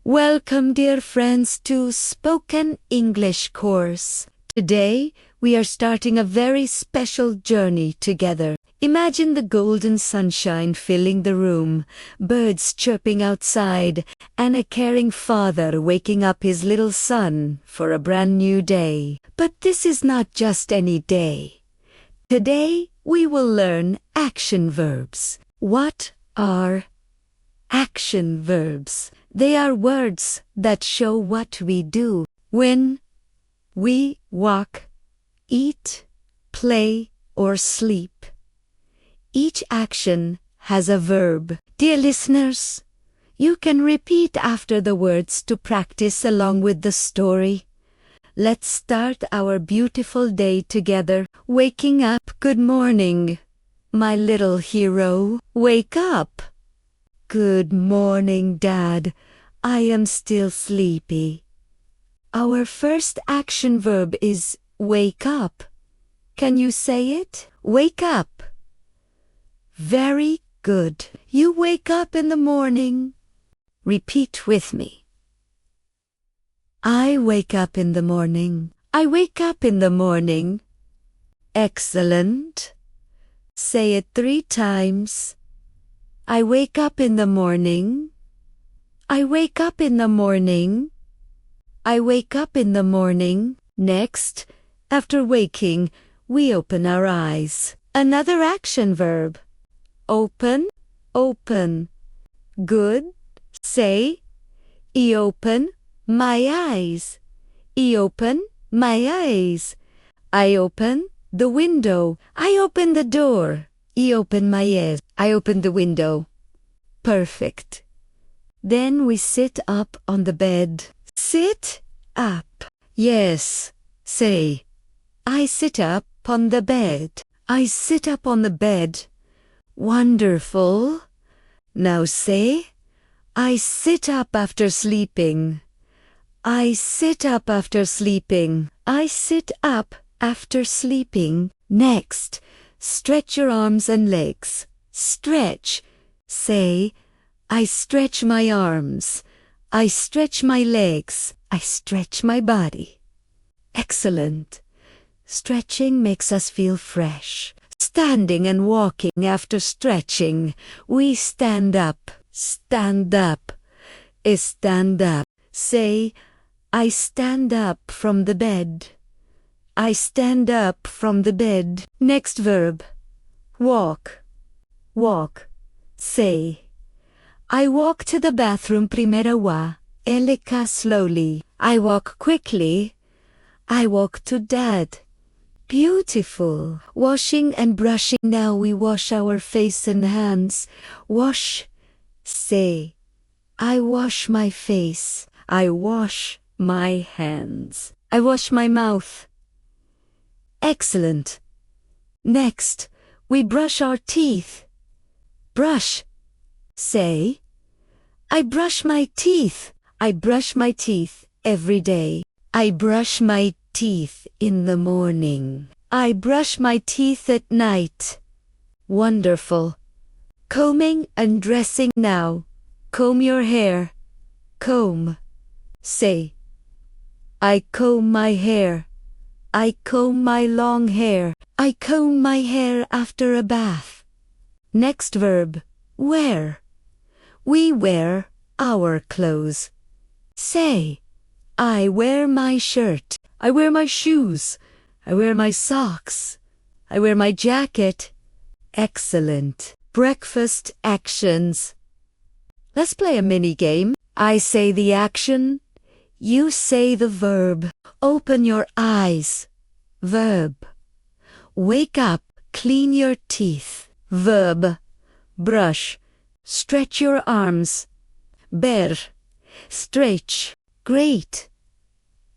Welcome, dear friends, to Spoken English course. Today, we are starting a very special journey together. Imagine the golden sunshine filling the room, birds chirping outside, and a caring father waking up his little son for a brand new day. But this is not just any day. Today, we will learn action verbs. What are action verbs? They are words that show what we do when we walk, eat, play, or sleep. Each action has a verb. Dear listeners, you can repeat after the words to practice along with the story. Let's start our beautiful day together. Waking up. Good morning, my little hero. Wake up. Good morning, Dad. I am still sleepy. Our first action verb is wake up. Can you say it? Wake up. Very good. You wake up in the morning. Repeat with me. I wake up in the morning. I wake up in the morning. Excellent. Say it 3 times. I wake up in the morning. I wake up in the morning. I wake up in the morning. Next, after waking, we open our eyes. Another action verb. Open, open. Good. Say, I open my eyes. I open my eyes. I open the window. I open the door. I open my ears. I open the window. Perfect. Then we sit up on the bed. Sit up. Yes. Say, I sit up on the bed. I sit up on the bed. Wonderful. Now say, I sit up after sleeping. I sit up after sleeping. I sit up after sleeping. Next, stretch your arms and legs. Stretch. Say, I stretch my arms. I stretch my legs. I stretch my body. Excellent. Stretching makes us feel fresh. Standing and walking after stretching. We stand up. Stand up. Stand up. Say, I stand up from the bed. I stand up from the bed. Next verb. Walk. Walk. Say, I walk to the bathroom primero wa. Elika slowly. I walk quickly. I walk to Dad. Beautiful. Washing and brushing. Now we wash our face and hands. Wash. Say, I wash my face. I wash my hands. I wash my mouth. Excellent. Next, we brush our teeth. Brush. Say, I brush my teeth. I brush my teeth every day. I brush my teeth in the morning. I brush my teeth at night. Wonderful. Combing and dressing now. Comb your hair. Comb. Say, I comb my hair. I comb my long hair. I comb my hair after a bath. Next verb. Wear. We wear our clothes. Say, I wear my shirt. I wear my shoes. I wear my socks. I wear my jacket. Excellent. Breakfast actions. Let's play a mini game. I say the action. You say the verb. Open your eyes. Verb. Wake up. Clean your teeth. Verb. Brush. Stretch your arms. Ver. Stretch. Great.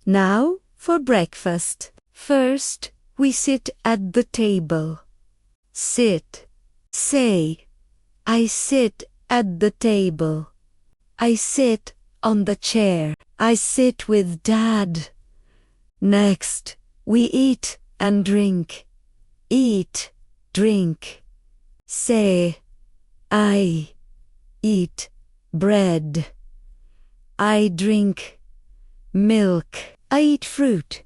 Now for breakfast. First, we sit at the table. Sit. Say, I sit at the table. I sit on the chair. I sit with Dad. Next, we eat and drink. Eat, drink. Say, I eat bread. I drink milk. I eat fruit.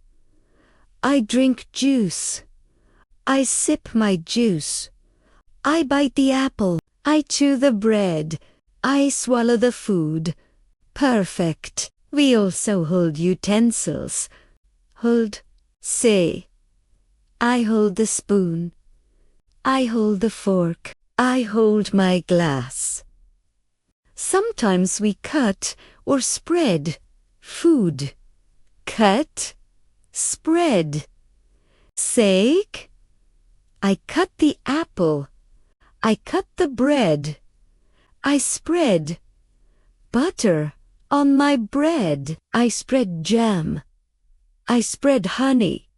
I drink juice. I sip my juice. I bite the apple. I chew the bread. I swallow the food. Perfect. We also hold utensils. Hold. Say. I hold the spoon. I hold the fork. I hold my glass. Sometimes we cut or spread food. Cut. Spread. Say. I cut the apple. I cut the bread. I spread butter on my bread. I spread jam. I spread honey.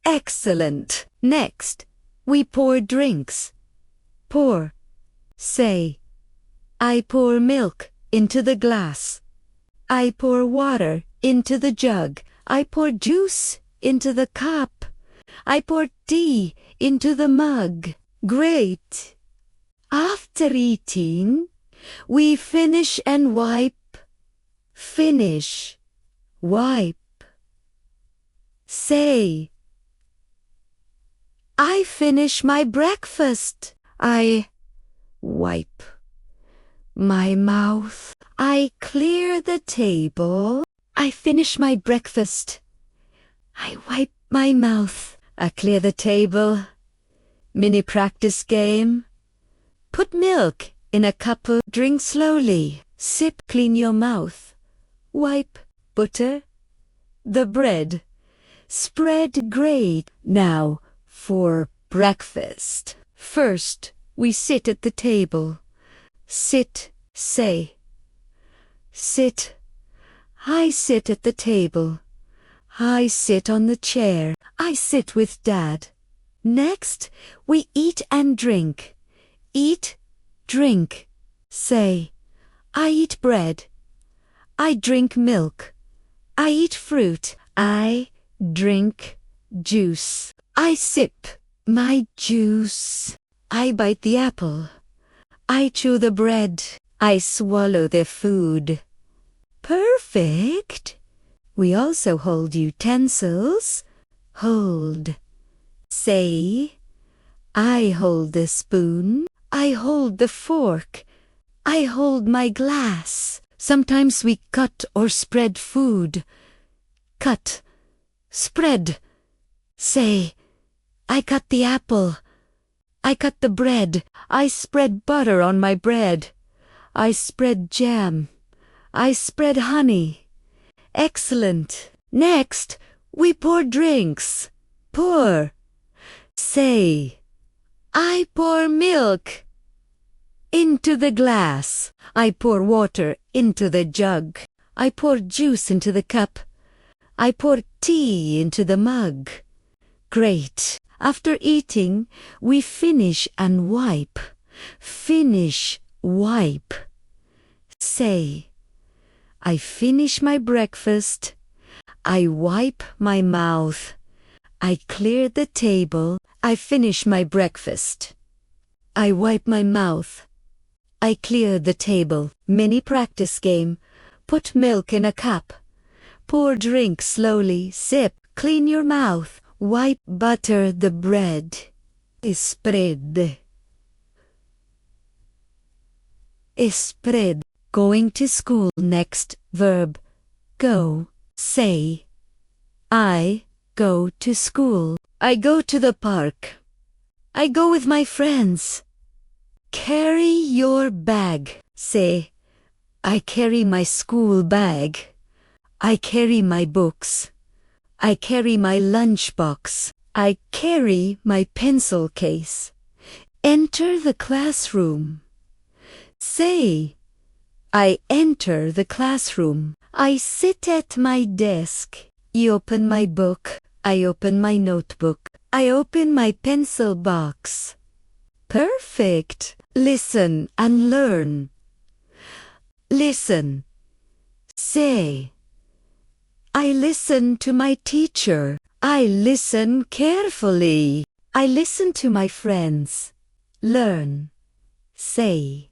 Excellent. Next, we pour drinks. Pour. Say. I pour milk into the glass. I pour water into the jug. I pour juice into the cup. I pour tea into the mug. Great. After eating, we finish and wipe. Finish. Wipe. Say. I finish my breakfast. I wipe my mouth. I clear the table. I finish my breakfast. I wipe my mouth. I clear the table. Mini practice game. Put milk in a cup. Drink slowly. Sip. Clean your mouth. Wipe. Butter the bread. Spread. Great. Now for breakfast. First, we sit at the table. Sit. Say. Sit. I sit at the table. I sit on the chair. I sit with Dad. Next, we eat and drink. Eat, drink. Say. I eat bread. I drink milk. I eat fruit. I drink juice. I sip my juice. I bite the apple. I chew the bread. I swallow the food. Perfect. We also hold utensils. Hold. Say. I hold the spoon. I hold the fork. I hold my glass. Sometimes we cut or spread food. Cut. Spread. Say. I cut the apple. I cut the bread. I spread butter on my bread. I spread jam. I spread honey. Excellent. Next, we pour drinks. Pour. Say. I pour milk into the glass. I pour water into the jug. I pour juice into the cup. I pour tea into the mug. Great. After eating, we finish and wipe. Finish, wipe. Say. I finish my breakfast. I wipe my mouth. I clear the table. I finish my breakfast. I wipe my mouth. I clear the table. Mini practice game. Put milk in a cup. Pour drink slowly. Sip. Clean your mouth. Wipe. Butter the bread. Spread. Spread. Going to school. Next verb. Go. Say. I go to school. I go to the park. I go with my friends. Carry your bag. Say. I carry my school bag. I carry my books. I carry my lunchbox. I carry my pencil case. Enter the classroom. Say. I enter the classroom. I sit at my desk. I open my book. I open my notebook. I open my pencil box. Perfect. Listen and learn. Listen. Say. I listen to my teacher. I listen carefully. I listen to my friends. Learn. Say.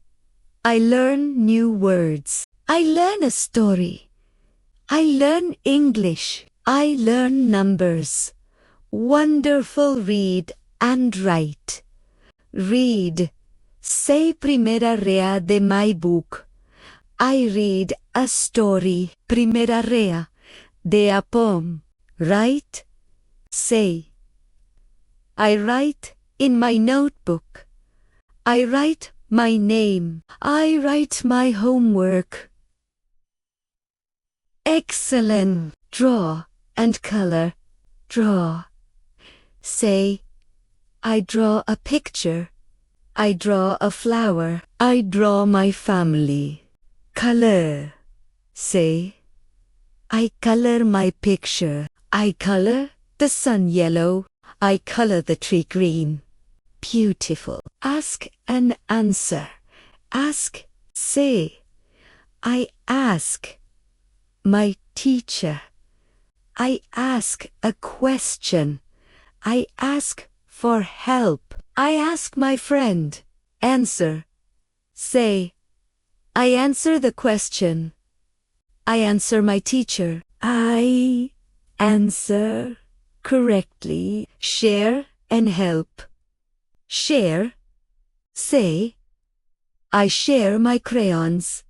I learn new words. I learn a story. I learn English. I learn numbers. Wonderful read and write. Read. Say primera rea de my book. I read a story. Primera rea de a poem. Write. Say. I write in my notebook. I write my name. I write my homework. Excellent. Draw and color. Draw. Say, I draw a picture. I draw a flower. I draw my family. Color. Say, I color my picture. I color the sun yellow. I color the tree green. Beautiful. Ask and answer. Ask, say. I ask my teacher. I ask a question. I ask for help. I ask my friend. Answer. Say. I answer the question. I answer my teacher. I answer correctly. Share and help. Share. Say. I share my crayons.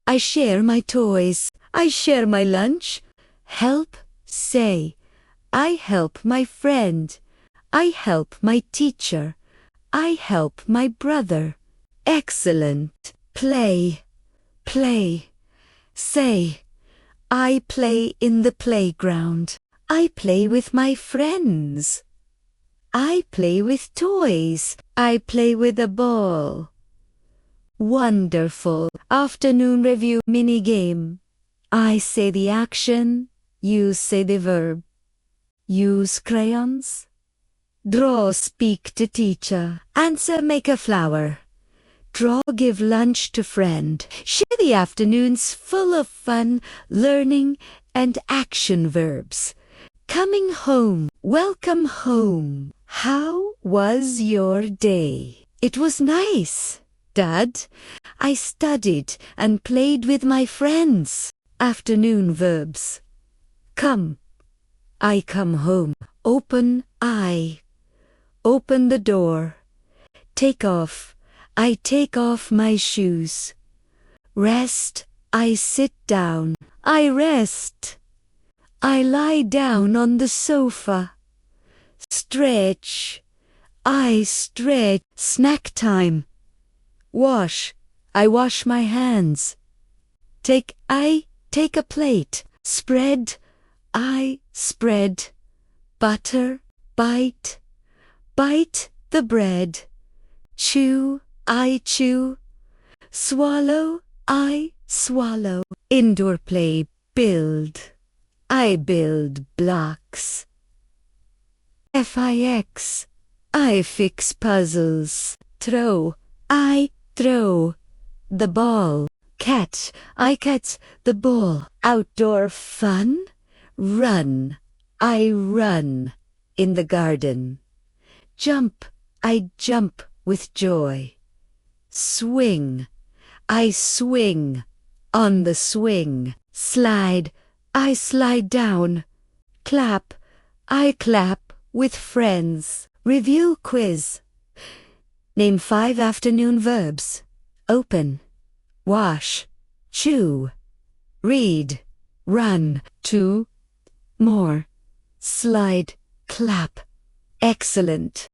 I share my toys. I share my lunch. Help. Say. I help my friend. I help my teacher. I help my brother. Excellent. Play. Play. Say. I play in the playground. I play with my friends. I play with toys. I play with a ball. Wonderful. Afternoon review mini game. I say the action. You say the verb. Use crayons. Draw, speak to teacher. Answer, make a flower. Draw, give lunch to friend. Share the afternoons full of fun, learning, and action verbs. Coming home. Welcome home. How was your day? It was nice, Dad. I studied and played with my friends. Afternoon verbs. Come. I come home. Open, I. Open the door. Take off. I take off my shoes. Rest. I sit down. I rest. I lie down on the sofa. Stretch. I stretch. Snack time. Wash. I wash my hands. Take. I take a plate. Spread. I spread. Butter. Bite. Bite the bread. Chew. I chew. Swallow. I swallow. Indoor play. Build. I build blocks. Fix. I fix puzzles. Throw. I throw the ball. Catch. I catch the ball. Outdoor fun. Run. I run in the garden. Jump. I jump with joy. Swing. I swing on the swing. Slide. I slide down. Clap. I clap with friends. Review quiz. Name 5 afternoon verbs. Open. Wash. Chew. Read. Run. 2 more. Slide. Clap. Excellent.